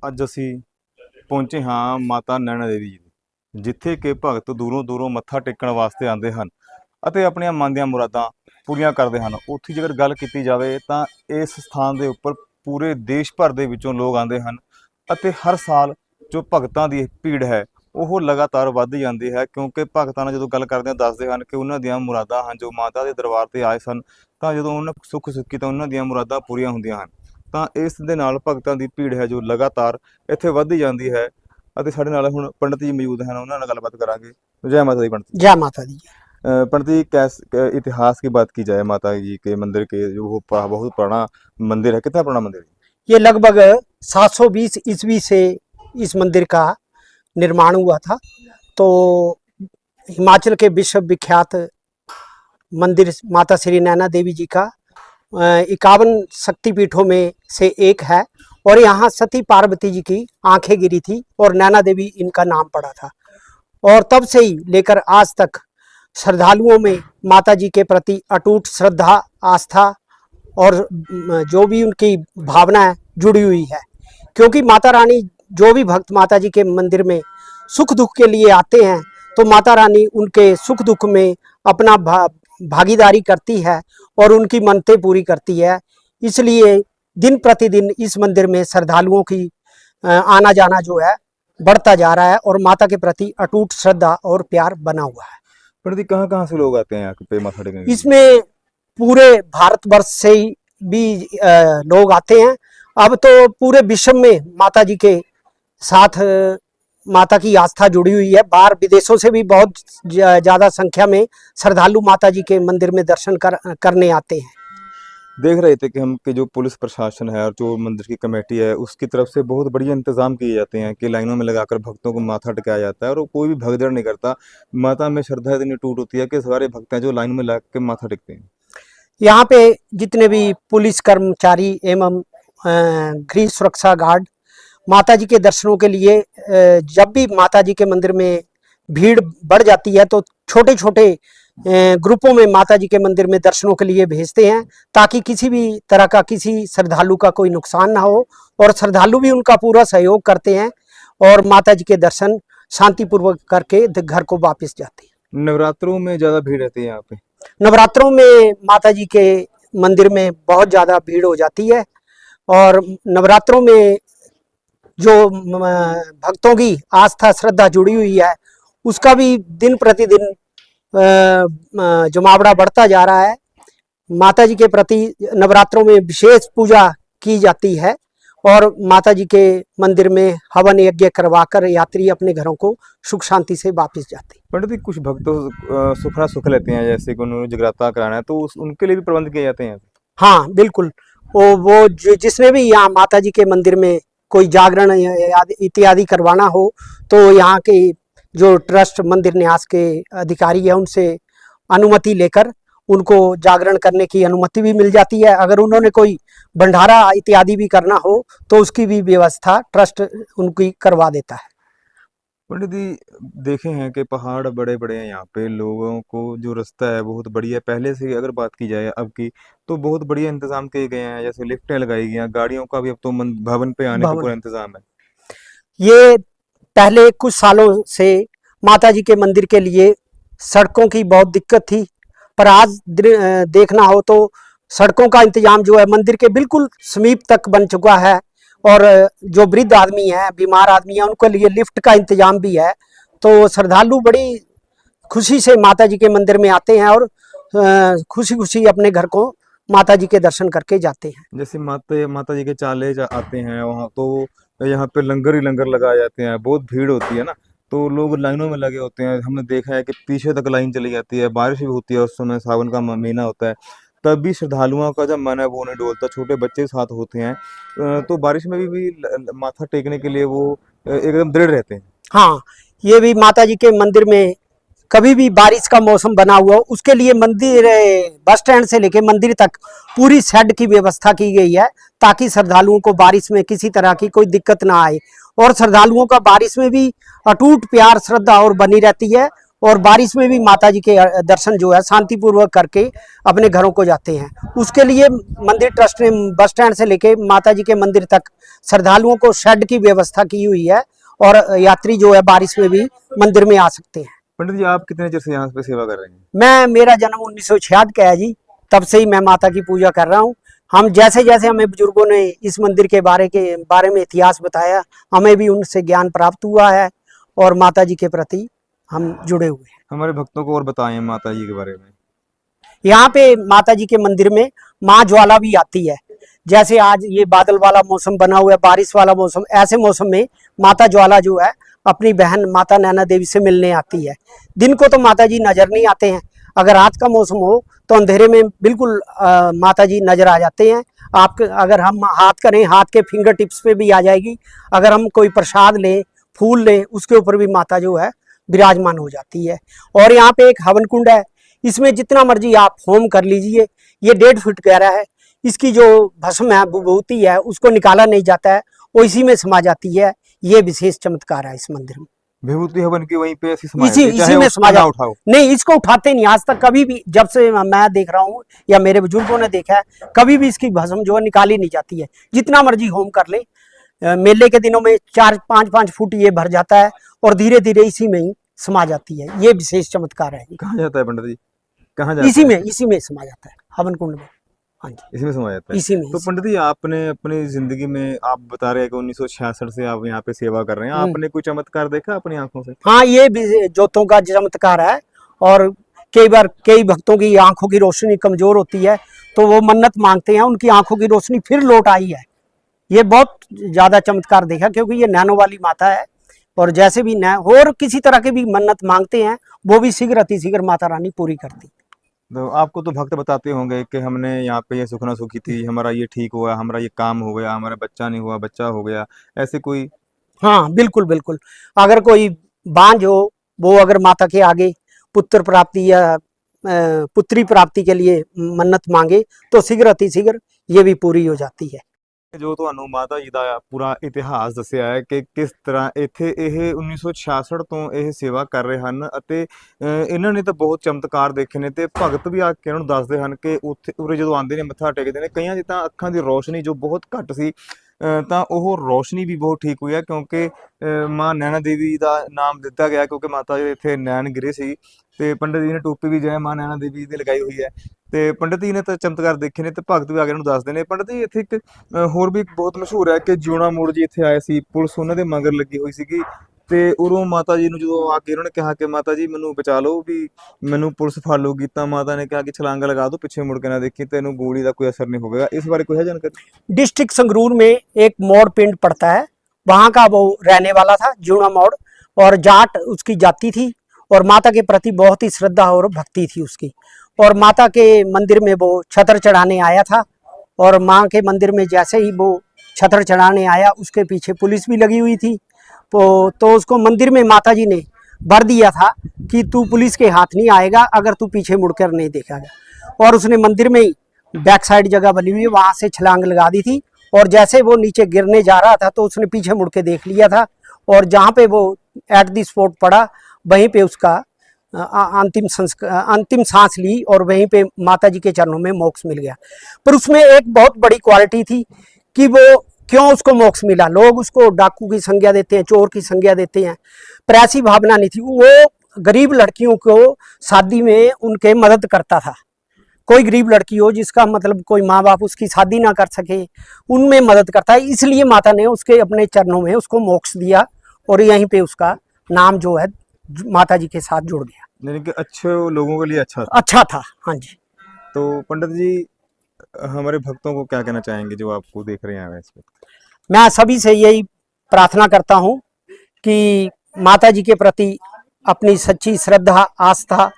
ਅੱਜ ਅਸੀਂ ਪਹੁੰਚੇ ਹਾਂ ਮਾਤਾ ਨੈਣਾ ਦੇਵੀ ਜੀ ਦੇ, ਜਿੱਥੇ ਕਿ ਭਗਤ ਦੂਰੋਂ ਦੂਰੋਂ ਮੱਥਾ ਟੇਕਣ ਵਾਸਤੇ ਆਉਂਦੇ ਹਨ ਅਤੇ ਆਪਣੀਆਂ ਮਨ ਦੀਆਂ ਮੁਰਾਦਾਂ ਪੂਰੀਆਂ ਕਰਦੇ ਹਨ। ਉੱਥੇ ਜੇਕਰ ਗੱਲ ਕੀਤੀ ਜਾਵੇ ਤਾਂ ਇਸ ਸਥਾਨ ਦੇ ਉੱਪਰ ਪੂਰੇ ਦੇਸ਼ ਭਰ ਦੇ ਵਿੱਚੋਂ ਲੋਕ ਆਉਂਦੇ ਹਨ ਅਤੇ ਹਰ ਸਾਲ ਜੋ ਭਗਤਾਂ ਦੀ ਭੀੜ ਹੈ ਉਹ ਲਗਾਤਾਰ ਵੱਧਦੀ ਜਾਂਦੀ ਹੈ, ਕਿਉਂਕਿ ਭਗਤਾਂ ਨਾਲ ਜਦੋਂ ਗੱਲ ਕਰਦੇ ਹਾਂ ਦੱਸਦੇ ਹਨ ਕਿ ਉਹਨਾਂ ਦੀਆਂ ਮੁਰਾਦਾਂ ਹਨ ਜੋ ਮਾਤਾ ਦੇ ਦਰਬਾਰ ਤੇ ਆਏ ਸਨ ਤਾਂ ਜਦੋਂ ਉਹਨਾਂ ਸੁੱਖ ਸੁੱਖੀ ਤਾਂ ਉਹਨਾਂ ਦੀਆਂ ਮੁਰਾਦਾਂ ਪੂਰੀਆਂ ਹੁੰਦੀਆਂ ਹਨ। ਤਾਂ ਇਸ ਦੇ ਨਾਲ ਭਗਤਾਂ ਦੀ ਭੀੜ ਹੈ ਜੋ ਲਗਾਤਾਰ ਇੱਥੇ ਵੱਧਦੀ ਜਾਂਦੀ ਹੈ। ਅਤੇ ਸਾਡੇ ਨਾਲ ਹੁਣ ਪੰਡਿਤ ਜੀ ਮੌਜੂਦ ਹਨ, ਉਹਨਾਂ ਨਾਲ ਗੱਲਬਾत करांगे। जय माता दी। पंडित जय माता दी। पंडित जी, कैसे इतिहास की बात की जाए माता जी के मंदिर के, जो वो बहुत पुराना मंदिर है, कितना पुराना मंदिर है? ये लगभग 720 ईस्वी से इस मंदिर का निर्माण हुआ था। तो हिमाचल के विश्व विख्यात मंदिर माता श्री नैना देवी जी का 51 शक्तिपीठों में से एक है और यहाँ सती पार्वती जी की आंखें गिरी थी और नैना देवी इनका नाम पड़ा था। और तब से ही लेकर आज तक श्रद्धालुओं में माता जी के प्रति अटूट श्रद्धा, आस्था और जो भी उनकी भावना है जुड़ी हुई है, क्योंकि माता रानी जो भी भक्त माता जी के मंदिर में सुख दुख के लिए आते हैं तो माता रानी उनके सुख दुख में अपना भागीदारी करती है और उनकी मन्नतें पूरी करती है। इसलिए दिन प्रतिदिन इस मंदिर में श्रद्धालुओं की आना जाना जो है बढ़ता जा रहा है और माता के प्रति अटूट श्रद्धा और प्यार बना हुआ है। पंडित जी, कहाँ से लोग आते हैं यहाँ पे माथा टेकने? इसमें पूरे भारतवर्ष से ही भी लोग आते हैं। अब तो पूरे विश्व में माता जी के साथ माता की आस्था जुड़ी हुई है। बाहर विदेशों से भी बहुत ज़्यादा संख्या में श्रद्धालु माता जी के मंदिर में दर्शन करने आते हैं। देख रहे थे कि हम कि जो पुलिस प्रशासन है और जो मंदिर की कमेटी है उसकी तरफ से बहुत बढ़िया इंतजाम किए जाते हैं कि लाइनों में लगाकर भक्तों को माथा टेकाया जाता है और कोई भी भगदड़ नहीं करता। माता में श्रद्धा इतनी टूट होती है कि सारे भक्त हैं जो लाइन में लगा के माथा टेकते हैं। यहाँ पे जितने भी पुलिस कर्मचारी एवं गृह सुरक्षा गार्ड माता जी के दर्शनों के लिए जब भी माता जी के मंदिर में भीड़ बढ़ जाती है तो छोटे छोटे ग्रुपों में माता जी के मंदिर में दर्शनों के लिए भेजते हैं, ताकि किसी भी तरह का किसी श्रद्धालु का कोई नुकसान ना हो और श्रद्धालु भी उनका पूरा सहयोग करते हैं और माता जी के दर्शन शांतिपूर्वक करके घर को वापस जाते हैं। नवरात्रों में ज़्यादा भीड़ रहती है यहाँ पे? नवरात्रों में माता जी के मंदिर में बहुत ज़्यादा भीड़ हो जाती है और नवरात्रों में जो भक्तों की आस्था श्रद्धा जुड़ी हुई है उसका भी दिन प्रतिदिन जमावड़ा बढ़ता जा रहा है। माता जी के प्रति नवरात्रों में विशेष पूजा की जाती है और माता जी के मंदिर में हवन यज्ञ करवाकर यात्री अपने घरों को सुख शांति से वापस जाते हैं। पंडित जी, कुछ भक्त सुखना सुख लेते हैं, जैसे कि उन्होंने जगराता कराना है तो उनके लिए भी प्रबंध किए जाते हैं? हाँ बिल्कुल। वो जिसने भी यहाँ माता जी के मंदिर में कोई जागरण इत्यादि करवाना हो तो यहाँ के जो ट्रस्ट मंदिर न्यास के अधिकारी है उनसे अनुमति लेकर उनको जागरण करने की अनुमति भी मिल जाती है। अगर उन्होंने कोई भंडारा इत्यादि भी करना हो तो उसकी भी व्यवस्था ट्रस्ट उनकी करवा देता है। पंडित जी, देखे हैं कि पहाड़ बड़े बड़े हैं, यहाँ पे लोगों को जो रास्ता है बहुत बढ़िया, पहले से अगर बात की जाए अब की तो बहुत बढ़िया इंतजाम किए गए हैं, जैसे लिफ्टें लगाई गई हैं, गाड़ियों का भी अब तो भवन पे आने का पूरा इंतजाम है। ये पहले कुछ सालों से माता जी के मंदिर के लिए सड़कों की बहुत दिक्कत थी, पर आज देखना हो तो सड़कों का इंतजाम जो है मंदिर के बिल्कुल समीप तक बन चुका है और जो वृद्ध आदमी है, बीमार आदमी है, उनके लिए लिफ्ट का इंतजाम भी है। तो श्रद्धालु बड़ी खुशी से माता जी के मंदिर में आते हैं और खुशी खुशी अपने घर को माता जी के दर्शन करके जाते हैं। जैसे माता जी के चाले आते हैं वहाँ तो यहाँ पे लंगर ही लंगर लगाए जाते हैं, बहुत भीड़ होती है ना, तो लोग लाइनों में लगे होते हैं। हमने देखा है कि पीछे तक लाइन चली जाती है, बारिश भी होती है उस समय, सावन का महीना होता है, तब भी श्रद्धालुओं का जब मन है वो नहीं डोलता, छोटे बच्चे साथ होते हैं तो बारिश में भी माथा टेकने के लिए वो एकदम दृढ़ रहते हैं। हाँ, ये भी माता जी के मंदिर में कभी भी बारिश का मौसम बना हुआ हो उसके लिए मंदिर बस स्टैंड से लेके मंदिर तक पूरी शेड की व्यवस्था की गई है, ताकि श्रद्धालुओं को बारिश में किसी तरह की कोई दिक्कत ना आए और श्रद्धालुओं का बारिश में भी अटूट प्यार श्रद्धा और बनी रहती है और बारिश में भी माता जी के दर्शन जो है शांतिपूर्वक करके अपने घरों को जाते हैं। उसके लिए मंदिर ट्रस्ट ने बस स्टैंड से लेके माता जी के मंदिर तक श्रद्धालुओं को शेड की व्यवस्था की हुई है और यात्री जो है बारिश में भी मंदिर में आ सकते हैं। पंडित जी, आप कितने चिर से यहाँ पे सेवा कर रहे हैं? मेरा जन्म 1966 का है जी, तब से ही मैं माता की पूजा कर रहा हूँ। हम जैसे जैसे हमें बुजुर्गों ने इस मंदिर के बारे में इतिहास बताया, हमें भी उनसे ज्ञान प्राप्त हुआ है और माता जी के प्रति हम जुड़े हुए हैं। हमारे भक्तों को और बताएं माता जी के बारे में। यहाँ पे माता जी के मंदिर में माँ ज्वाला भी आती है। जैसे आज ये बादल वाला मौसम बना हुआ है, बारिश वाला मौसम, ऐसे मौसम में माता ज्वाला जो है अपनी बहन माता नैना देवी से मिलने आती है। दिन को तो माता जी नजर नहीं आते हैं, अगर रात का मौसम हो तो अंधेरे में बिल्कुल माता जी नजर आ जाते हैं। आप अगर हम हाथ करें, हाथ के फिंगर टिप्स पे भी आ जाएगी। अगर हम कोई प्रसाद लें, फूल लें, उसके ऊपर भी माता जो है विराजमान हो जाती है। और यहाँ पे एक हवन कुंड है, इसमें जितना मर्जी आप होम कर लीजिए। ये 1.5 फीट गहरा है। इसकी जो भस्म है, विभूति है, उसको निकाला नहीं जाता है, वो इसी में समा जाती है। ये विशेष चमत्कार है इस मंदिर में। विभूति हवन की वहीं पे ऐसी समा इसी जाती है, चाहे में उसको समा ना जा उठाओ। नहीं, इसको उठाते नहीं आज तक कभी भी। जब से मैं देख रहा हूँ या मेरे बुजुर्गों ने देखा है, कभी भी इसकी भस्म जो है निकाली नहीं जाती है। जितना मर्जी होम कर ले, मेले के दिनों में 4-5 फुट ये भर जाता है और धीरे धीरे इसी में ही समा जाती है। ये विशेष चमत्कार है। कहाँ जाता है पंडित जी, कहाँ जाता इसी है? में समा जाता है, हवन कुंड में। हाँ जी, इसमें समा जाता है। इसी में। तो पंडित जी, आपने अपनी जिंदगी में, आप बता रहे हैं कि 1966 से आप यहाँ पे सेवा कर रहे हैं, आपने कोई चमत्कार देखा अपनी आंखों से? हाँ, ये भी जोतों का चमत्कार है। और कई बार कई भक्तों की आंखों की रोशनी कमजोर होती है तो वो मन्नत मांगते हैं, उनकी आंखों की रोशनी फिर लौट आई है। ये बहुत ज्यादा चमत्कार देखा, क्योंकि ये नैनो वाली माता है। और जैसे भी और किसी तरह की भी मन्नत मांगते हैं, वो भी शीघ्र अति शीघ्र माता रानी पूरी करती। तो आपको तो भक्त बताते होंगे कि हमने यहाँ पे ये सुखना सुखी थी, हमारा ये ठीक हुआ, हमारा ये काम हो गया, हमारा बच्चा नहीं हुआ, बच्चा हो गया, ऐसे कोई? हाँ, बिल्कुल बिल्कुल। अगर कोई बांझ हो, वो अगर माता के आगे पुत्र प्राप्ति या पुत्री प्राप्ति के लिए मन्नत मांगे तो शीघ्र अति शीघ्र ये भी पूरी हो जाती है। ਜੋ ਤੁਹਾਨੂੰ ਮਾਤਾ ਜੀ ਦਾ ਪੂਰਾ ਇਤਿਹਾਸ ਦੱਸਿਆ ਹੈ ਕਿ ਕਿਸ ਤਰ੍ਹਾਂ ਇੱਥੇ ਇਹ 1966 ਤੋਂ ਇਹ ਸੇਵਾ ਕਰ ਰਹੇ ਹਨ ਅਤੇ ਇਹਨਾਂ ਨੇ ਤਾਂ ਬਹੁਤ ਚਮਤਕਾਰ ਦੇਖੇ ਨੇ ਤੇ ਭਗਤ ਵੀ ਆ ਕੇ ਇਹਨਾਂ ਨੂੰ ਦੱਸਦੇ ਹਨ ਕਿ ਉੱਥੇ ਉਰੇ ਜਦੋਂ ਆਉਂਦੇ ਨੇ ਮੱਥਾ ਟੇਕਦੇ ਨੇ, ਕਈਆਂ ਦੀ ਤਾਂ ਅੱਖਾਂ ਦੀ ਰੋਸ਼ਨੀ ਜੋ ਬਹੁਤ ਘੱਟ ਸੀ ਤਾਂ ਉਹ ਰੋਸ਼ਨੀ ਵੀ ਬਹੁਤ ਠੀਕ ਹੋਈ ਹੈ, ਕਿਉਂਕਿ ਮਾਂ ਨੈਣਾ ਦੇਵੀ ਦਾ ਨਾਮ ਦਿੱਤਾ ਗਿਆ ਕਿਉਂਕਿ ਮਾਤਾ ਜੀ ਦੇ ਇੱਥੇ ਨੈਣ ਗਿਰੇ ਸੀ। ਤੇ ਪੰਡਿਤ ਜੀ ਨੇ ਟੋਪੀ ਵੀ ਜੈ ਮਾਂ ਨੈਣਾ ਦੇਵੀ ਦੀ ਲਗਾਈ ਹੋਈ ਹੈ ਤੇ ਪੰਡਿਤ ਜੀ ਨੇ ਤਾਂ ਚਮਤਕਾਰ ਦੇਖੇ ਨੇ ਤੇ ਭਗਤ ਵੀ ਆ ਕੇ ਇਹਨੂੰ ਦੱਸਦੇ ਨੇ। ਪੰਡਿਤ ਜੀ, ਇੱਥੇ ਇੱਕ ਹੋਰ ਵੀ ਬਹੁਤ ਮਸ਼ਹੂਰ ਹੈ ਕਿ ਜਿਉਣਾ ਮੋੜ ਜੀ ਇੱਥੇ ਆਏ ਸੀ, ਪੁਲਿਸ ਉਹਨਾਂ ਦੇ ਮਗਰ ਲੱਗੀ ਹੋਈ ਸੀਗੀ ਤੇ ਉਰੋਂ ਮਾਤਾ ਜੀ ਨੂੰ ਜਦੋਂ ਆ ਕੇ ਉਹਨਾਂ ਨੇ ਕਿਹਾ ਕਿ ਮਾਤਾ ਜੀ ਮੈਨੂੰ ਬਚਾ ਲਓ, ਵੀ ਮੈਨੂੰ ਪੁਲਿਸ ਫੜ ਲਊਗੀ, ਤਾਂ ਮਾਤਾ ਨੇ ਕਿਹਾ कि छलांग लगा दो, पीछे मुड़ के ना देखी, तेनों गोली का कोई असर नहीं होगा। इस बारे कोई है जानकारी? डिस्ट्रिक्ट संगरूर में एक मोड़ पिंड पड़ता है, वहाँ का वो रहने वाला था, जूना मोड़, और जाट उसकी जाति थी और माता के प्रति बहुत ही श्रद्धा और भक्ति थी उसकी। और माता के मंदिर में वो छतर चढ़ाने आया था और माँ के मंदिर में जैसे ही वो छतर चढ़ाने आया, उसके पीछे पुलिस भी लगी हुई थी। तो उसको मंदिर में माता जी ने भर दिया था कि तू पुलिस के हाथ नहीं आएगा अगर तू पीछे मुड़कर नहीं देखेगा। और उसने मंदिर में ही बैक साइड जगह बनी हुई है, वहाँ से छलांग लगा दी थी। और जैसे वो नीचे गिरने जा रहा था तो उसने पीछे मुड़ के देख लिया था और जहाँ पे वो एट दी स्पॉट पड़ा, वहीं पे उसका अंतिम सांस ली और वहीं पे माता जी के चरणों में मोक्ष मिल गया। पर उसमें एक बहुत बड़ी क्वालिटी थी कि वो क्यों उसको मोक्ष मिला। लोग उसको डाकू की संज्ञा देते हैं, चोर की संज्ञा देते हैं, पर ऐसी भावना नहीं थी। वो गरीब लड़कियों को शादी में उनके मदद करता था। कोई गरीब लड़की हो जिसका मतलब कोई माँ बाप उसकी शादी ना कर सके, उनमें मदद करता है। इसलिए माता ने उसके अपने चरणों में उसको मोक्ष दिया और यहीं पे उसका नाम जो है माता जी के साथ जुड़ गया। यानी कि अच्छे लोगों के लिए अच्छा था। हाँ जी। तो पंडित जी, हमारे भक्तों को क्या कहना चाहेंगे जो आपको देख रहे हैं इस वक्त? मैं सभी से यही प्रार्थना करता हूँ कि माता जी के प्रति अपनी सच्ची श्रद्धा, आस्था,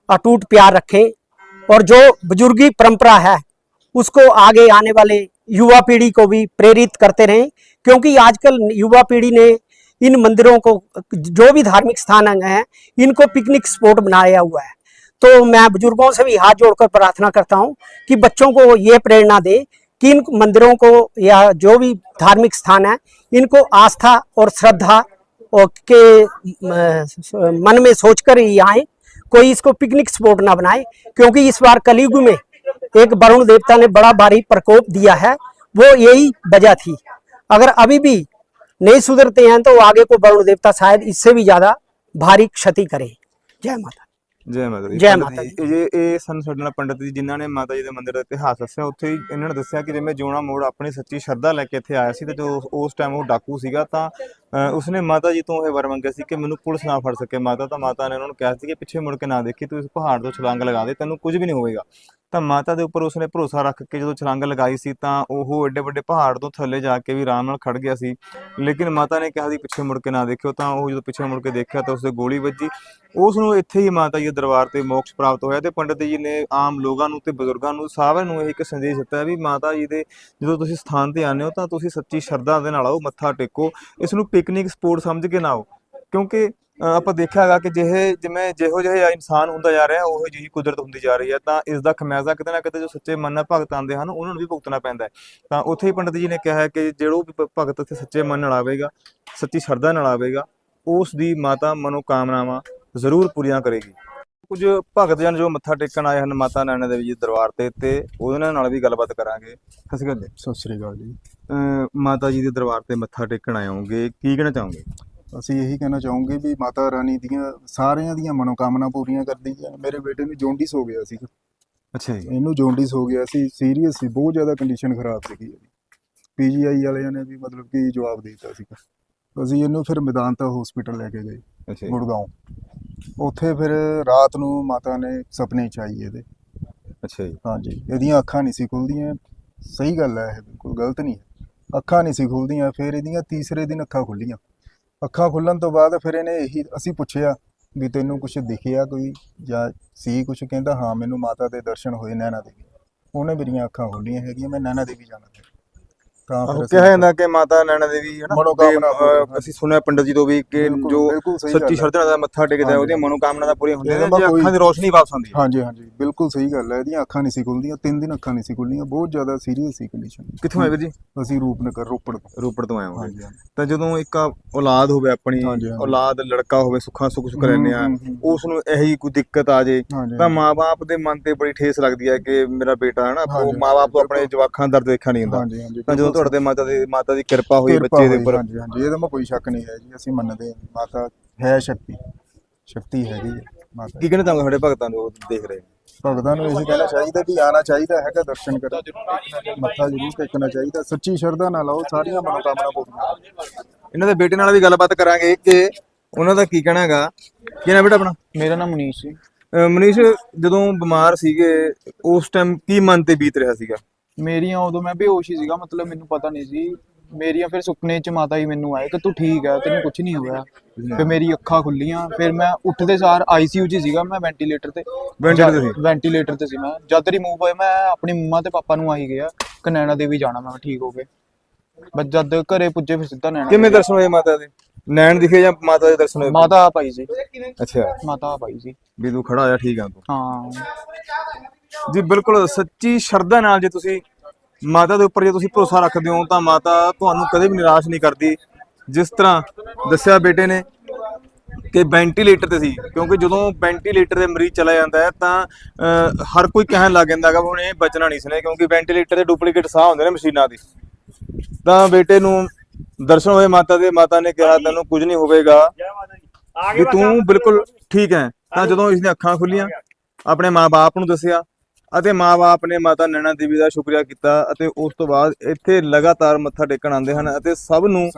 अटूट प्यार रखें और जो बुजुर्गी परंपरा है उसको आगे आने वाले युवा पीढ़ी को भी प्रेरित करते रहें, क्योंकि आजकल युवा पीढ़ी ने इन मंदिरों को, जो भी धार्मिक स्थान हैं, इनको पिकनिक स्पॉट बनाया हुआ है। तो मैं बुजुर्गों से भी हाथ जोड़कर प्रार्थना करता हूँ कि बच्चों को ये प्रेरणा दे कि इन मंदिरों को या जो भी धार्मिक स्थान है, इनको आस्था और श्रद्धा और के मन में सोचकर ही आए, कोई इसको पिकनिक स्पॉट ना बनाए, क्योंकि इस बार कलयुग में एक वरुण देवता ने बड़ा भारी प्रकोप दिया है, वो यही वजह थी। अगर अभी भी नहीं सुधरते हैं तो आगे को वरुण देवता शायद इससे भी ज्यादा भारी क्षति करे। जय माता। ਜੈ ਮਾਤਾ ਦੀ। ਜੈ ਪੰਡਿਤ ਮਾਤਾ ਜੀ, ਇਹ ਸਾਨੂੰ ਸਾਡੇ ਨਾਲ ਪੰਡਿਤ ਜੀ ਜਿਨ੍ਹਾਂ ਨੇ ਮਾਤਾ ਜੀ ਦੇ ਮੰਦਿਰ ਦਾ ਇਤਿਹਾਸ ਦੱਸਿਆ, ਉੱਥੇ ਹੀ ਇਹਨਾਂ ਨੇ ਦੱਸਿਆ ਕਿ ਜਿਵੇਂ ਜੋਣਾ ਮੋੜ ਆਪਣੀ ਸੱਚੀ ਸ਼ਰਧਾ ਲੈ ਕੇ ਇੱਥੇ ਆਇਆ ਸੀ ਤੇ ਜੋ ਉਸ ਟਾਈਮ ਉਹ ਡਾਕੂ ਸੀਗਾ ਤਾਂ ਉਸਨੇ ਮਾਤਾ ਜੀ ਤੋਂ ਇਹ ਵਰ ਮੰਗਿਆ ਸੀ ਕਿ ਮੈਨੂੰ ਪੁਲਿਸ ਨਾ ਫੜ ਸਕੇ। ਮਾਤਾ ਨੇ ਉਹਨਾਂ ਨੂੰ ਕਿਹਾ ਸੀ ਕਿ ਪਿੱਛੇ ਮੁੜ ਕੇ ਨਾ ਦੇਖੀ, ਤੂੰ ਇਸ ਪਹਾੜ ਤੋਂ ਛਲਾਂਗ ਲਗਾ ਦੇ, ਤੈਨੂੰ ਕੁਝ ਵੀ ਨਹੀਂ ਹੋਵੇਗਾ। ਤਾਂ ਮਾਤਾ ਦੇ ਉੱਪਰ ਉਸਨੇ ਭਰੋਸਾ ਰੱਖ ਕੇ ਜਦੋਂ ਛਲਾਂਗ ਲਗਾਈ ਸੀ ਤਾਂ ਉਹ ਏਡੇ ਵੱਡੇ ਪਹਾੜ ਤੋਂ ਥੱਲੇ ਜਾ ਕੇ ਵੀ ਆਰਾਮ ਨਾਲ ਖੜ ਗਿਆ ਸੀ। ਲੇਕਿਨ ਮਾਤਾ ਨੇ ਕਿਹਾ ਸੀ ਪਿੱਛੇ ਮੁੜ ਕੇ ਨਾ ਦੇਖਿਓ, ਤਾਂ ਉਹ ਜਦੋਂ ਪਿੱਛੇ ਮੁੜ ਕੇ ਦੇਖਿਆ ਤਾਂ ਉਸਦੇ ਗੋਲੀ ਵੱਜੀ। ਉਸ ਨੂੰ ਇੱਥੇ ਹੀ ਮਾਤਾ ਜੀ ਦੇ ਦਰਬਾਰ ਤੇ ਮੋਕਸ਼ ਪ੍ਰਾਪਤ ਹੋਇਆ। ਤੇ ਪੰਡਿਤ ਜੀ ਨੇ ਆਮ ਲੋਕਾਂ ਨੂੰ ਤੇ ਬਜ਼ੁਰਗਾਂ ਨੂੰ ਸਾਰਿਆਂ ਨੂੰ ਇਹ ਇੱਕ ਸੰਦੇਸ਼ ਦਿੱਤਾ ਵੀ ਮਾਤਾ ਜੀ ਦੇ ਜਦੋਂ ਤੁਸੀਂ ਸਥਾਨ ਤੇ ਆਉਂਦੇ ਹੋ ਤਾਂ ਤੁਸੀਂ ਸੱਚੀ ਸ਼ਰਧਾ ਦੇ ਨਾਲ ਆਓ, ਮੱਥਾ ਟੇਕੋ, ਇਸ ਨੂੰ ਪਿਕਨਿਕ ਸਪੋਟ ਸਮਝ ਕੇ ਨਾ ਆਓ। ਕਿਉਂਕਿ ਆਪਾਂ ਦੇਖਿਆ ਹੈਗਾ ਕਿ ਜਿਵੇਂ ਜਿਹੋ ਜਿਹਾ ਇਨਸਾਨ ਹੁੰਦਾ ਜਾ ਰਿਹਾ ਉਹੋ ਜਿਹੀ ਕੁਦਰਤ ਹੁੰਦੀ ਜਾ ਰਹੀ ਹੈ, ਤਾਂ ਇਸ ਦਾ ਖਮਿਆਜ਼ਾ ਕਿਤੇ ਨਾ ਕਿਤੇ ਜੋ ਸੱਚੇ ਮਨ ਨਾਲ ਭਗਤ ਆਉਂਦੇ ਹਨ ਉਹਨਾਂ ਨੂੰ ਵੀ ਭੁਗਤਣਾ ਪੈਂਦਾ ਹੈ। ਤਾਂ ਉੱਥੇ ਹੀ ਪੰਡਿਤ ਜੀ ਨੇ ਕਿਹਾ ਹੈ ਕਿ ਜਿਹੜਾ ਵੀ ਭਗਤ ਇੱਥੇ ਸੱਚੇ ਮਨ ਨਾਲ ਆਵੇਗਾ, ਸੱਚੀ ਸ਼ਰਧਾ ਨਾਲ ਆਵੇਗਾ, ਉਸ ਦੀ ਮਾਤਾ ਮਨੋਕਾਮਨਾਵਾਂ ਜ਼ਰੂਰ ਪੂਰੀਆਂ ਕਰੇਗੀ। ਕੁਝ ਭਗਤ ਜਨ ਜੋ ਮੱਥਾ ਟੇਕਣ ਆਏ ਹਨ ਮਾਤਾ ਨੈਣਾ ਦੇਵੀ ਜੀ ਦਰਬਾਰ ਤੇ ਉਹਨਾਂ ਨਾਲ ਵੀ ਗੱਲਬਾਤ ਕਰਾਂਗੇ। ਸਤਿ ਸ਼੍ਰੀ ਅਕਾਲ ਜੀ। ਸਤਿ ਸ੍ਰੀ ਅਕਾਲ ਜੀ। ਮਾਤਾ ਜੀ ਦੇ ਦਰਬਾਰ ਤੇ ਮੱਥਾ ਟੇਕਣ ਆਏ ਹੋਗੇ, ਕੀ ਕਹਿਣਾ ਚਾਹੋਗੇ? ਅਸੀਂ ਇਹੀ ਕਹਿਣਾ ਚਾਹੂੰਗੇ ਵੀ ਮਾਤਾ ਰਾਣੀ ਦੀਆਂ ਸਾਰਿਆਂ ਦੀਆਂ ਮਨੋਕਾਮਨਾ ਪੂਰੀਆਂ ਕਰਦੀ ਹੈ। ਮੇਰੇ ਬੇਟੇ ਨੂੰ ਜੌਂਡਿਸ ਹੋ ਗਿਆ ਸੀ, ਅੱਛਾ ਜੀ। ਇਹਨੂੰ ਜੌਂਡਿਸ ਹੋ ਗਿਆ ਸੀ, ਸੀਰੀਅਸ ਸੀ, ਬਹੁਤ ਜ਼ਿਆਦਾ ਕੰਡੀਸ਼ਨ ਖਰਾਬ ਸੀਗੀ ਇਹਦੀ। ਪੀਜੀਆਈ ਵਾਲਿਆਂ ਨੇ ਵੀ ਮਤਲਬ ਕਿ ਜਵਾਬ ਦੇ ਦਿੱਤਾ ਸੀਗਾ। ਅਸੀਂ ਇਹਨੂੰ ਫਿਰ ਮੈਦਾਨਤਾ ਹਸਪੀਟਲ ਲੈ ਕੇ ਗਏ, ਅੱਛਾ ਜੀ। ਗੁੜਗਾਉਂ। ਉੱਥੇ ਫਿਰ ਰਾਤ ਨੂੰ ਮਾਤਾ ਨੇ ਸੁਪਨੇ 'ਚ ਆਈ ਇਹਦੇ। ਅੱਛਾ ਜੀ। ਹਾਂਜੀ, ਇਹਦੀਆਂ ਅੱਖਾਂ ਨਹੀਂ ਸੀ ਖੁੱਲਦੀਆਂ। ਸਹੀ ਗੱਲ ਹੈ, ਇਹ ਬਿਲਕੁਲ ਗਲਤ ਨਹੀਂ ਹੈ। ਅੱਖਾਂ ਨਹੀਂ ਸੀ ਖੁੱਲਦੀਆਂ। ਫਿਰ ਇਹਦੀਆਂ ਤੀਸਰੇ ਦਿਨ ਅੱਖਾਂ ਖੁੱਲੀਆਂ। ਅੱਖਾਂ ਖੁੱਲਣ ਤੋਂ ਬਾਅਦ ਫਿਰ ਇਹਨੇ ਇਹੀ ਅਸੀਂ ਪੁੱਛਿਆ ਵੀ ਤੈਨੂੰ ਕੁਛ ਦਿਖਿਆ ਕੋਈ ਜਾਂ ਸੀ ਕੁਛ? ਕਹਿੰਦਾ ਹਾਂ, ਮੈਨੂੰ ਮਾਤਾ ਦੇ ਦਰਸ਼ਨ ਹੋਏ ਨੈਣਾ ਦੇਵੀ। ਉਹਨੇ ਮੇਰੀਆਂ ਅੱਖਾਂ ਖੋਲੀਆਂ ਹੈਗੀਆਂ, ਮੈਂ ਨੈਣਾ ਦੇਵੀ ਜਾਣਾ ਹੈ। ਤਾਂ ਫਿਰ ਕਿਹਾ ਜਾਂਦਾ ਕਿ ਮਾਤਾ ਨੈਣਾ ਦੇਵੀ ਹੈ ਨਾ, ਮਨੋਕਾਮਨਾ ਅਸੀਂ ਸੁਣਿਆ ਪੰਡਿਤ ਜੀ ਤੋਂ ਵੀ ਕਿ ਬਿਲਕੁਲ, ਜੋ ਬਿਲਕੁਲ ਸਹੀ ਸੱਚੀ ਗੱਲ ਹੈ। ਸ਼ਰਧਾ ਨਾਲ ਮੱਥਾ ਟੇਕਦਾ ਉਹਦੀਆਂ ਮਨੋਕਾਮਨਾ ਦਾ ਪੂਰੀਆਂ ਹੁੰਦੀਆਂ ਨੇ, ਇਹਦਾ ਜੇ ਕੋਈ- ਅੱਖਾਂ ਦੀ ਰੋਸ਼ਨੀ ਵਾਪਸ ਆਉਂਦੀ ਹੈ। ਹਾਂਜੀ ਹਾਂਜੀ, ਬਿਲਕੁਲ ਸਹੀ ਗੱਲ ਹੈ। ਇਹਦੀਆਂ ਅੱਖਾਂ ਨਹੀਂ ਸੀ ਖੁੱਲਦੀਆਂ, 3 ਦਿਨ ਅੱਖਾਂ ਨਹੀਂ ਸੀ ਖੁੱਲਦੀਆਂ, ਬਹੁਤ ਜ਼ਿਆਦਾ ਸੀਰੀਅਸ ਸੀ ਕੰਡੀਸ਼ਨ। ਕਿੱਥੋਂ ਆਏ ਵੀਰ ਜੀ? ਅਸੀਂ ਰੂਪਨਗਰ, ਰੋਪੜ ਤੋਂ। ਰੋਪੜ ਤੋਂ ਆਏ ਹੋਗੇ। ਹਾਂਜੀ ਹਾਂਜੀ। ਤਾਂ ਜਦੋਂ ਇੱਕ ਔਲਾਦ ਹੋਵੇ ਆਪਣੀ, ਹਾਂਜੀ, ਹਾਂਜੀ। ਔਲਾਦ ਲੜਕਾ ਹੋਵੇ, ਸੁੱਖ ਰਹਿੰਦੇ ਆ, ਉਸ ਨੂੰ ਇਹੀ ਕੋਈ ਦਿੱਕਤ ਆ ਜੇ ਹਾਂਜੀ, ਤਾਂ ਮਾਂ-ਬਾਪ ਦੇ ਮਨ ਤੇ ਬੜੀ ਠੇਸ ਲੱਗਦੀ ਹੈ ਕਿ ਮੇਰਾ ਬੇਟਾ ਹੈ ਨਾ, ਉਹ ਹਾਂਜੀ, ਮਾਂ-ਬਾਪ ਤੋਂ ਬਿਲਕੁਲ। ਆਪਣੇ ਜਵਾਕਾਂ ਦਾ ਦਰਦ ਦੇਖਿਆ ਨਹੀਂ ਹੁੰਦਾ। ਹਾਂਜੀ ਹਾਂਜੀ, ਤਾਂ ਜਦੋਂ ਤੁਹਾਡੇ ਮਾਤਾ ਦੀ ਕਿਰਪਾ ਹੋਈ ਕਿਰਪਾ ਬੱਚੇ ਦੇ ਹੋਈ, ਉੱਪਰ, ਹਾਂਜੀ ਹਾਂਜੀ, ਇਹਦਾ ਮੈਂ ਕੋਈ ਸ਼ੱਕ ਨਹੀਂ ਹੈ ਜੀ। ਅਸੀਂ ਮੰਨਦੇ ਹਾਂ ਮਾਤਾ ਹੈ ਸ਼ਕਤੀ ਹੈਗੀ ਹੈ ਮਾਤਾ। ਕੀ ਕਹਿਣਾ ਚਾਹੁੰਗਾ ਸਾਡੇ ਭਗਤਾਂ ਨੂੰ ਉਹ ਦੇਖ ਰਹੇ? ਭਗਤਾਂ ਨੂੰ ਇਹ ਕਹਿਣਾ ਚਾਹੀਦਾ ਵੀ ਆਉਣਾ ਚਾਹੀਦਾ ਹੈਗਾ, ਦਰਸ਼ਨ ਕਰਨ, ਮੱਥਾ ਜ਼ਰੂਰ ਟੇਕਣਾ ਚਾਹੀਦਾ। ਸੱਚੀ ਸ਼ਰਧਾ ਨਾਲ ਆਓ, ਸਾਰੀਆਂ ਮਨੋਕਾਮਨਾ ਪੂਰੀਆਂ। ਇਹਨਾਂ ਦੇ ਬੇਟੇ ਨਾਲ ਵੀ ਗੱਲਬਾਤ ਕਰਾਂਗੇ ਕਿ ਉਹਨਾਂ ਦਾ ਕੀ ਕਹਿਣਾ ਹੈਗਾ। ਕੀ ਨਾਮ ਬੇਟਾ ਆਪਣਾ? ਮੇਰਾ ਨਾਮ ਮਨੀਸ਼ ਸੀ। ਮਨੀਸ਼, ਜਦੋਂ ਬਿਮਾਰ ਸੀਗੇ ਉਸ ਟਾਈਮ ਕੀ ਮਨ ਤੇ ਬੀਤ ਰਿਹਾ ਸੀਗਾ? ਮੇਰੀਆਂ ਉਦੋਂ ਮੈਂ ਬੇਹੋਸ਼ ਹੀ ਸੀਗਾ, ਮਤਲਬ ਮੈਨੂੰ ਪਤਾ ਨਹੀਂ ਸੀ। ਮੇਰੀਆਂ ਫਿਰ ਸੁਪਨੇ 'ਚ ਮਾਤਾ ਹੀ ਮੈਨੂੰ ਆਏ ਕਿ ਤੂੰ ਠੀਕ ਹੈ, ਤੈਨੂੰ ਕੁਝ ਨਹੀਂ ਹੋਇਆ। ਫਿਰ ਮੇਰੀ ਅੱਖਾਂ ਖੁੱਲੀਆਂ, ਫਿਰ ਮੈਂ ਉੱਠਦੇ ਸਾਰ ਆਈਸੀਯੂ 'ਚ ਸੀਗਾ ਮੈਂ, ਵੈਂਟੀਲੇਟਰ ਤੇ ਸੀ ਮੈਂ। ਜਦ ਰਿਮੂਵ ਹੋਏ ਮੈਂ ਆਪਣੀ ਮੰਮਾ ਤੇ ਪਾਪਾ ਨੂੰ ਆਹੀ ਗਿਆ ਕਿ ਨੈਣਾ ਦੇਵੀ ਜਾਣਾ, ਮੈਂ ਠੀਕ ਹੋ ਗਏ। ਬਸ ਜਦ ਘਰੇ ਪੁੱਜੇ ਫਿਰ ਸਿੱਧਾ ਨੈਣਾ ਕਿਵੇਂ ਦਰਸ਼ਨ ਹੋਏ ਮਾਤਾ ਦੇ? ਨੈਣ ਦਿਖੇ ਜਾਂ ਮਾਤਾ ਦੇ ਦਰਸ਼ਨ ਹੋਏ? ਮਾਤਾ ਆਪ ਆਈ ਸੀ। ਅੱਛਾ, ਮਾਤਾ ਆਪ ਆਈ ਸੀ। ਵੀ ਤੂੰ ਖੜਾ ਹੋਇਆ, ਠੀਕ ਆ ਤੂੰ? ਹਾਂ ਜੀ ਬਿਲਕੁਲ, ਸੱਚੀ ਸ਼ਰਧਾ ਨਾਲ ਜੇ ਤੁਸੀਂ ਮਾਤਾ ਦੇ ਉੱਪਰ ਜੇ ਤੁਸੀਂ ਭਰੋਸਾ ਰੱਖਦੇ ਹੋ ਤਾਂ ਮਾਤਾ ਤੁਹਾਨੂੰ ਕਦੇ ਵੀ ਨਿਰਾਸ਼ ਨਹੀਂ ਕਰਦੀ। ਜਿਸ ਤਰ੍ਹਾਂ ਦੱਸਿਆ ਬੇਟੇ ਨੇ ਕਿ ਵੈਂਟੀਲੇਟਰ ਤੇ ਸੀ, ਕਿਉਂਕਿ ਜਦੋਂ ਵੈਂਟੀਲੇਟਰ ਦੇ ਮਰੀਜ਼ ਚਲਾ ਜਾਂਦਾ ਹੈ ਤਾਂ ਹਰ ਕੋਈ ਕਹਿਣ ਲੱਗ ਜਾਂਦਾ ਹੈਗਾ ਹੁਣ ਇਹ ਬਚਣਾ ਨਹੀਂ ਸੀ, ਕਿਉਂਕਿ ਵੈਂਟੀਲੇਟਰ ਦੇ ਡੁਪਲੀਕੇਟ ਸਾਹ ਹੁੰਦੇ ਨੇ ਮਸ਼ੀਨਾਂ ਦੇ। ਤਾਂ ਬੇਟੇ ਨੂੰ ਦਰਸ਼ਨ ਹੋਏ ਮਾਤਾ ਦੇ, ਮਾਤਾ ਨੇ ਕਿਹਾ ਤੈਨੂੰ ਕੁਝ ਨਹੀਂ ਹੋਵੇਗਾ, ਵੀ ਤੂੰ ਬਿਲਕੁਲ ਠੀਕ ਹੈ। ਤਾਂ ਜਦੋਂ ਇਸਨੇ ਅੱਖਾਂ ਖੁੱਲੀਆਂ, ਆਪਣੇ ਮਾਂ-ਬਾਪ ਨੂੰ ਦੱਸਿਆ ਅਤੇ ਮਾਂ-ਬਾਪ ਨੇ ਮਾਤਾ ਨੈਣਾ ਦੇਵੀ ਦਾ ਸ਼ੁਕਰੀਆ ਕੀਤਾ ਅਤੇ ਉਸ ਤੋਂ ਬਾਅਦ ਇੱਥੇ ਲਗਾਤਾਰ ਮੱਥਾ ਟੇਕਣ ਆਉਂਦੇ ਹਨ ਅਤੇ ਸਭ ਨੂੰ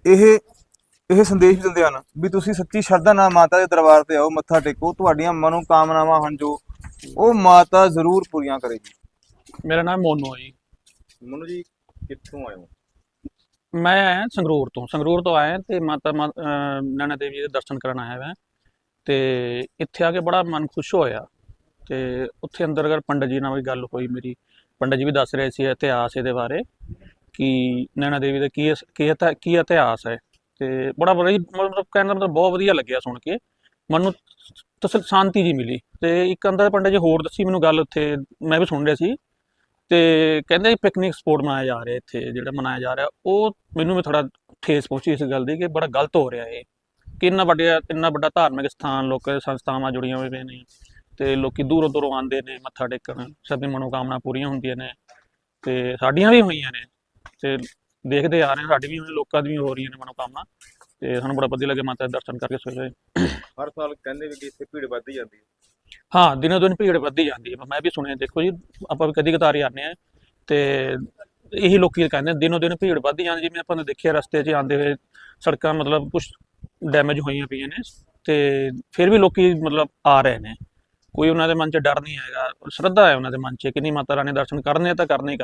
ਇਹ ਸੰਦੇਸ਼ ਦਿੰਦੇ ਹਨ ਵੀ ਤੁਸੀਂ ਸੱਚੀ ਸ਼ਰਧਾ ਨਾਲ ਮਾਤਾ ਦੇ ਦਰਬਾਰ ਤੇ ਆਓ, ਮੱਥਾ ਟੇਕੋ, ਤੁਹਾਡੀਆਂ ਮਨੋਕਾਮਨਾਵਾਂ ਹਨ ਜੋ ਉਹ ਮਾਤਾ ਜ਼ਰੂਰ ਪੂਰੀਆਂ ਕਰੇਗੀ। ਮੇਰਾ ਨਾਮ ਮੋਨੂ ਹੈ ਜੀ। ਮਨੂ ਜੀ, ਕਿੱਥੋਂ ਆਏ ਹੋ? ਮੈਂ ਆਇਆ ਸੰਗਰੂਰ ਤੋਂ ਆਇਆ ਤੇ ਮਾਤਾ ਨੈਣਾ ਦੇਵੀ ਦੇ ਦਰਸ਼ਨ ਕਰਨ ਆਇਆ ਮੈਂ। ਤੇ ਇੱਥੇ ਆ ਕੇ ਬੜਾ ਮਨ ਖੁਸ਼ ਹੋਇਆ। ਤੇ ਉੱਥੇ ਅੰਦਰ ਅਗਰ ਪੰਡਤ ਜੀ ਨਾਲ ਵੀ ਗੱਲ ਹੋਈ ਮੇਰੀ, ਪੰਡਤ ਜੀ ਵੀ ਦੱਸ ਰਹੇ ਸੀ ਇਤਿਹਾਸ ਇਹਦੇ ਬਾਰੇ ਕਿ ਨੈਣਾ ਦੇਵੀ ਦਾ ਕੀ ਇਤਿਹਾਸ ਹੈ। ਤੇ ਬੜਾ ਮਤਲਬ ਕਹਿਣ ਦਾ ਮਤਲਬ ਬਹੁਤ ਵਧੀਆ ਲੱਗਿਆ ਸੁਣ ਕੇ, ਮਨ ਨੂੰ ਸ਼ਾਂਤੀ ਜੀ ਮਿਲੀ। ਤੇ ਇੱਕ ਅੰਦਰ ਪੰਡਤ ਜੀ ਹੋਰ ਦੱਸੀ ਮੈਨੂੰ ਗੱਲ, ਉੱਥੇ ਮੈਂ ਵੀ ਸੁਣ ਰਿਹਾ ਸੀ। ਤੇ ਕਹਿੰਦੇ ਪਿਕਨਿਕ ਸਪੋਟ ਮਨਾਇਆ ਜਾ ਰਿਹਾ ਇੱਥੇ, ਜਿਹੜਾ ਮਨਾਇਆ ਜਾ ਰਿਹਾ ਉਹ ਮੈਨੂੰ ਵੀ ਥੋੜਾ ਠੇਸ ਪਹੁੰਚੀ ਇਸ ਗੱਲ ਦੀ ਕਿ ਬੜਾ ਗਲਤ ਹੋ ਰਿਹਾ ਇਹ, ਕਿ ਇੰਨਾ ਵੱਡਾ ਧਾਰਮਿਕ ਸਥਾਨ, ਲੋਕਾਂ ਦੀਆਂ ਸੰਸਥਾਵਾਂ ਜੁੜੀਆਂ ਹੋਈਆਂ ਨੇ ਤੇ ਲੋਕੀ ਦੂਰੋਂ ਦੂਰੋਂ ਆਉਂਦੇ ਨੇ ਮੱਥਾ ਟੇਕਣ, ਸਭ ਦੀ ਮਨੋਕਾਮਨਾ ਪੂਰੀਆਂ ਹੁੰਦੀਆਂ ਨੇ ਤੇ ਸਾਡੀਆਂ ਵੀ ਹੋਈਆਂ ਨੇ ਤੇ ਦੇਖਦੇ ਆ ਰਹੇ ਹਾਂ, ਸਾਡੀ ਵੀ ਹੋਈਆਂ, ਲੋਕਾਂ ਦੀਆਂ ਵੀ ਹੋ ਰਹੀਆਂ ਨੇ ਮਨੋਕਾਮਨਾ, ਤੇ ਸਾਨੂੰ ਬੜਾ ਵਧੀਆ ਲੱਗੇ ਮਾਤਾ ਦੇ ਦਰਸ਼ਨ ਕਰਕੇ ਸਵੇਰੇ। ਹਰ ਸਾਲ ਕਹਿੰਦੇ ਵੀ ਕਿ ਇੱਥੇ ਭੀੜ ਵੱਧਦੀ ਜਾਂਦੀ ਹੈ। ਹਾਂ, ਦਿਨੋਂ ਦਿਨ ਭੀੜ ਵੱਧਦੀ ਜਾਂਦੀ ਹੈ, ਮੈਂ ਵੀ ਸੁਣਿਆ। ਦੇਖੋ ਜੀ, ਆਪਾਂ ਵੀ ਕਦੀ ਕਤਾਰ ਹੀ ਆਉਂਦੇ ਹਾਂ ਤੇ ਇਹੀ ਲੋਕੀ ਕਹਿੰਦੇ ਦਿਨੋਂ ਦਿਨ ਭੀੜ ਵੱਧਦੀ ਜਾਂਦੀ। ਜਿਵੇਂ ਆਪਾਂ ਨੇ ਦੇਖਿਆ ਰਸਤੇ 'ਚ ਆਉਂਦੇ ਹੋਏ ਸੜਕਾਂ ਮਤਲਬ ਕੁਛ ਡੈਮੇਜ ਹੋਈਆਂ ਪਈਆਂ ਨੇ ਤੇ ਫਿਰ ਵੀ ਲੋਕੀ ਮਤਲਬ ਆ ਰਹੇ ਨੇ, ਕੋਈ ਉਹਨਾਂ ਦੇ ਮਨ 'ਚ ਡਰ ਨਹੀਂ ਹੈਗਾ, ਸ਼ਰਧਾ ਹੈ ਉਹਨਾਂ ਦੇ ਮਨ 'ਚ ਕਿ ਨਹੀਂ ਮਾਤਾ ਰਾਣੀ ਦਰਸ਼ਨ ਕਰਨੇ ਤਾਂ ਕਰਨੇ ਹੀ ਕਰਨੇ।